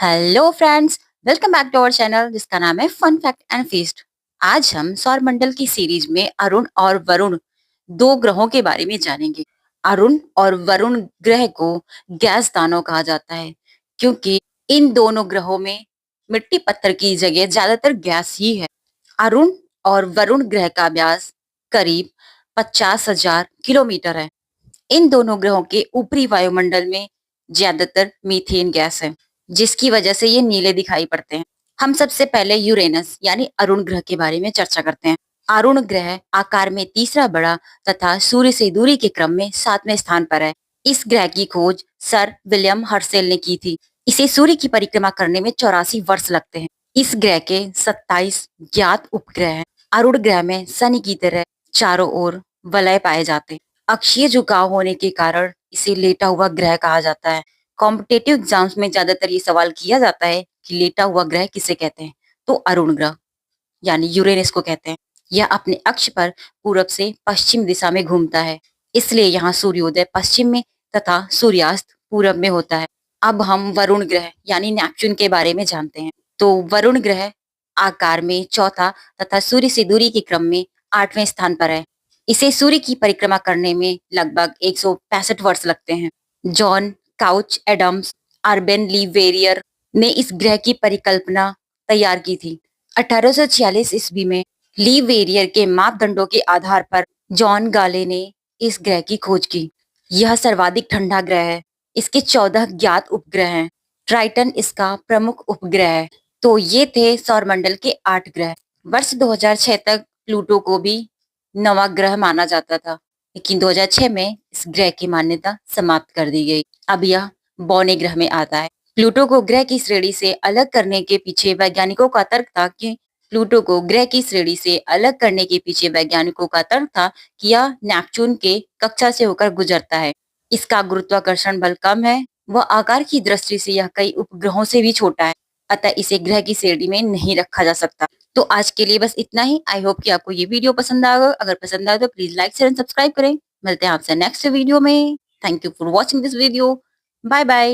Hello friends, welcome back to our channel जिसका नाम है फन फैक्ट एंड फीस्ट। आज हम सौर मंडल की सीरीज में अरुण और वरुण दो ग्रहों के बारे में जानेंगे। अरुण और वरुण ग्रह को गैस दानव कहा जाता है क्योंकि इन दोनों ग्रहों में मिट्टी पत्थर की जगह ज्यादातर गैस ही है। अरुण और वरुण ग्रह का व्यास करीब 50,000 किलोमीटर है। इन दोनों ग्रहों के ऊपरी वायुमंडल में ज्यादातर मीथेन गैस है, जिसकी वजह से ये नीले दिखाई पड़ते हैं। हम सबसे पहले यूरेनस यानी अरुण ग्रह के बारे में चर्चा करते हैं। अरुण ग्रह आकार में तीसरा बड़ा तथा सूर्य से दूरी के क्रम में 7वें स्थान पर है। इस ग्रह की खोज सर विलियम हर्सेल ने की थी। इसे सूर्य की परिक्रमा करने में 84 वर्ष लगते हैं। इस ग्रह के 27 ज्ञात उपग्रह हैं। अरुण ग्रह में शनि की तरह चारों ओर वलय पाए जाते हैं। अक्षीय झुकाव होने के कारण इसे लेटा हुआ ग्रह कहा जाता है। कॉम्पिटेटिव एग्जाम्स में ज्यादातर ये सवाल किया जाता है कि लेटा हुआ ग्रह किसे कहते हैं, तो अरुण ग्रह यानी यूरेनस को कहते हैं। यह अपने अक्ष पर पूरब से पश्चिम दिशा में घूमता है, इसलिए यहाँ सूर्योदय पश्चिम में तथा सूर्यास्त पूरब में होता है। अब हम वरुण ग्रह यानी नेपच्यून के बारे में जानते हैं। तो वरुण ग्रह आकार में चौथा तथा सूर्य से दूरी के क्रम में 8वें स्थान पर है। इसे सूर्य की परिक्रमा करने में लगभग 165 वर्ष लगते हैं। जॉन काउच एडम्स अर्बेन ली वेरियर ने इस ग्रह की परिकल्पना तैयार की थी। 1846 ईस्वी में ली वेरियर के मापदंडों के आधार पर जॉन गाले ने इस ग्रह की खोज की। यह सर्वाधिक ठंडा ग्रह है। इसके 14 ज्ञात उपग्रह हैं। ट्राइटन इसका प्रमुख उपग्रह है। तो ये थे सौरमंडल के 8 ग्रह। वर्ष 2006 तक प्लूटो को भी नवा ग्रह माना जाता था, लेकिन 2006 में इस ग्रह की मान्यता समाप्त कर दी गई। अब यह बौने ग्रह में आता है। प्लूटो को ग्रह की श्रेणी से अलग करने के पीछे वैज्ञानिकों का तर्क था कि प्लूटो को ग्रह की श्रेणी से अलग करने के पीछे वैज्ञानिकों का तर्क था कि यह नेपच्यून के कक्षा से होकर गुजरता है। इसका गुरुत्वाकर्षण बल कम है। वह आकार की दृष्टि से यह कई उपग्रहों से भी छोटा है, अतः इसे ग्रह की श्रेणी में नहीं रखा जा सकता। तो आज के लिए बस इतना ही। आई होप कि आपको ये वीडियो पसंद आएगा। अगर पसंद आए तो please like share and subscribe करें। मिलते हैं आपसे नेक्स्ट वीडियो में। Thank you for watching this video. Bye bye.